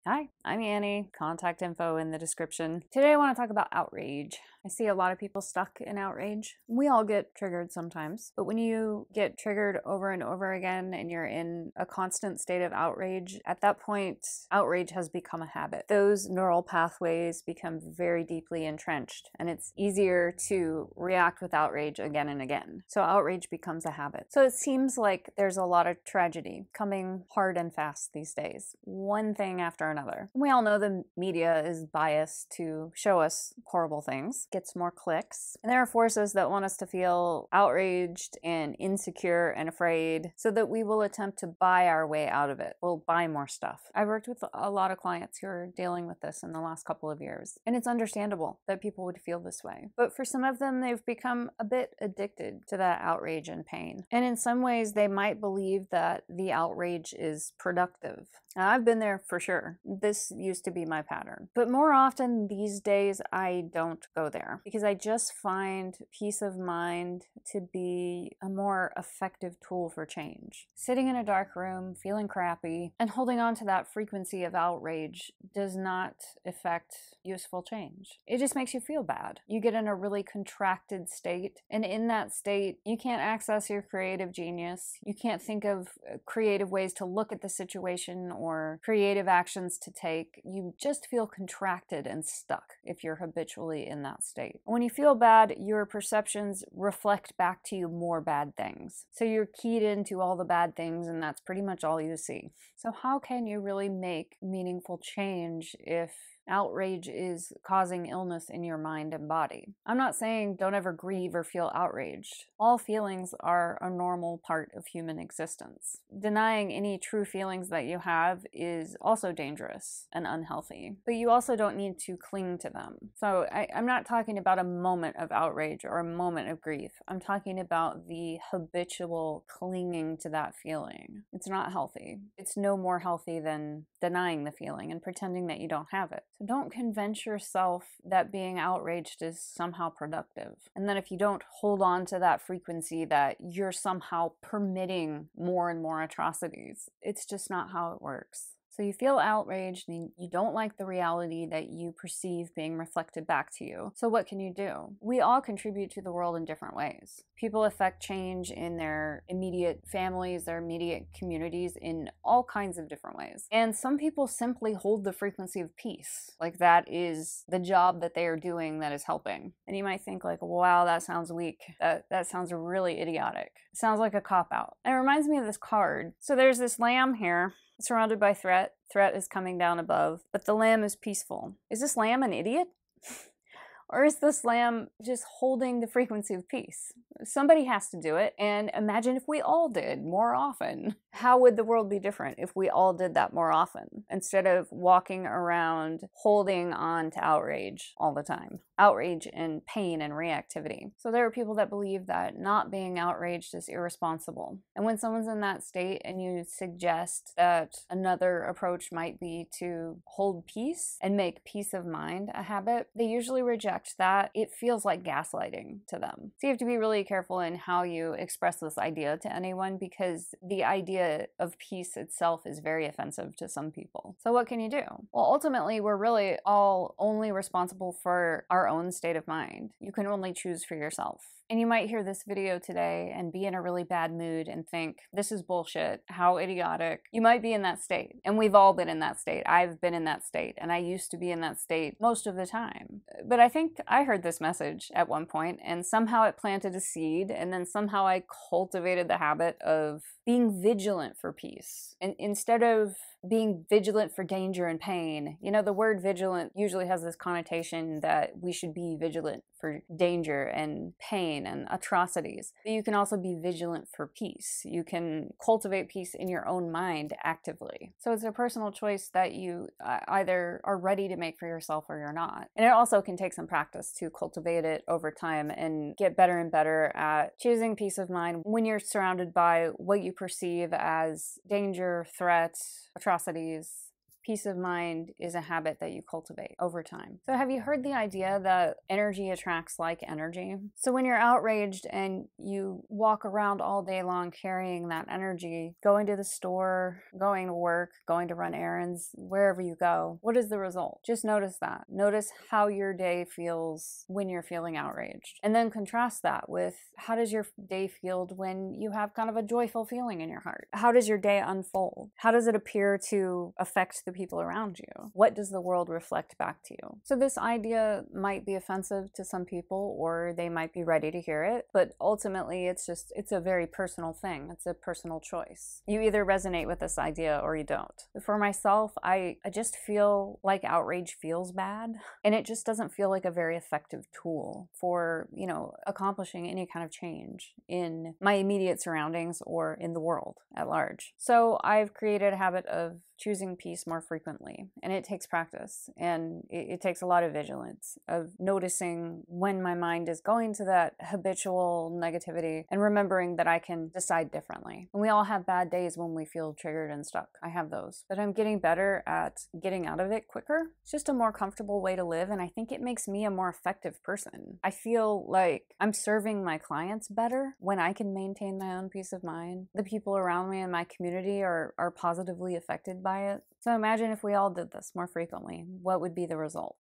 Hi, I'm Annie. Contact info in the description. Today I want to talk about outrage. I see a lot of people stuck in outrage. We all get triggered sometimes, but when you get triggered over and over again and you're in a constant state of outrage, at that point, outrage has become a habit. Those neural pathways become very deeply entrenched, and it's easier to react with outrage again and again. So outrage becomes a habit. So it seems like there's a lot of tragedy coming hard and fast these days, one thing after another. We all know the media is biased to show us horrible things, gets more clicks, and there are forces that want us to feel outraged and insecure and afraid so that we will attempt to buy our way out of it. We'll buy more stuff. I've worked with a lot of clients who are dealing with this in the last couple of years, and it's understandable that people would feel this way. But for some of them, they've become a bit addicted to that outrage and pain. And in some ways, they might believe that the outrage is productive. Now, I've been there for sure. This used to be my pattern. But more often these days, I don't go there because I just find peace of mind to be a more effective tool for change. Sitting in a dark room, feeling crappy, and holding on to that frequency of outrage does not affect useful change. It just makes you feel bad. You get in a really contracted state, and in that state, you can't access your creative genius. You can't think of creative ways to look at the situation or creative actions to take. You just feel contracted and stuck if you're habitually in that state. When you feel bad, your perceptions reflect back to you more bad things. So you're keyed into all the bad things, and that's pretty much all you see. So how can you really make meaningful change if outrage is causing illness in your mind and body? I'm not saying don't ever grieve or feel outraged. All feelings are a normal part of human existence. Denying any true feelings that you have is also dangerous and unhealthy, but you also don't need to cling to them. So I'm not talking about a moment of outrage or a moment of grief. I'm talking about the habitual clinging to that feeling. It's not healthy. It's no more healthy than denying the feeling and pretending that you don't have it. So don't convince yourself that being outraged is somehow productive. And then if you don't hold on to that frequency, that you're somehow permitting more and more atrocities. It's just not how it works. So you feel outraged and you don't like the reality that you perceive being reflected back to you. So what can you do? We all contribute to the world in different ways. People affect change in their immediate families, their immediate communities in all kinds of different ways. And some people simply hold the frequency of peace. Like that is the job that they are doing that is helping. And you might think like, wow, that sounds weak. That sounds really idiotic. It sounds like a cop-out. And it reminds me of this card. So there's this lamb here, surrounded by threat. Threat is coming down above, but the lamb is peaceful. Is this lamb an idiot? Or is this lamb just holding the frequency of peace? Somebody has to do it, and imagine if we all did more often. How would the world be different if we all did that more often, instead of walking around holding on to outrage all the time? Outrage and pain and reactivity. So there are people that believe that not being outraged is irresponsible. And when someone's in that state and you suggest that another approach might be to hold peace and make peace of mind a habit, they usually reject that. It feels like gaslighting to them. So you have to be really careful in how you express this idea to anyone, because the idea of peace itself is very offensive to some people. So what can you do? Well, ultimately, we're really all only responsible for our own state of mind. You can only choose for yourself. And you might hear this video today and be in a really bad mood and think, this is bullshit, how idiotic. You might be in that state, and we've all been in that state. I've been in that state, and I used to be in that state most of the time. But I think I heard this message at one point, and somehow it planted a seed, and then somehow I cultivated the habit of being vigilant for peace. And instead of being vigilant for danger and pain, you know, the word vigilant usually has this connotation that we should be vigilant for danger and pain and atrocities. But you can also be vigilant for peace. You can cultivate peace in your own mind actively. So it's a personal choice that you either are ready to make for yourself or you're not. And it also can take some practice to cultivate it over time and get better and better at choosing peace of mind when you're surrounded by what you perceive as danger, threats, atrocities, peace of mind is a habit that you cultivate over time. So have you heard the idea that energy attracts like energy? So when you're outraged and you walk around all day long carrying that energy, going to the store, going to work, going to run errands, wherever you go, what is the result? Just notice that. Notice how your day feels when you're feeling outraged. And then contrast that with how does your day feel when you have kind of a joyful feeling in your heart? How does your day unfold? How does it appear to affect the people around you? What does the world reflect back to you? So this idea might be offensive to some people, or they might be ready to hear it, but ultimately it's a very personal thing. It's a personal choice. You either resonate with this idea or you don't. For myself, I just feel like outrage feels bad, and it just doesn't feel like a very effective tool for, accomplishing any kind of change in my immediate surroundings or in the world at large. So I've created a habit of choosing peace more frequently, and it takes practice, and it takes a lot of vigilance of noticing when my mind is going to that habitual negativity and remembering that I can decide differently. And we all have bad days when we feel triggered and stuck. I have those, but I'm getting better at getting out of it quicker. It's just a more comfortable way to live, and I think it makes me a more effective person. I feel like I'm serving my clients better when I can maintain my own peace of mind. The people around me in my community are positively affected by it. So imagine if we all did this more frequently, what would be the result?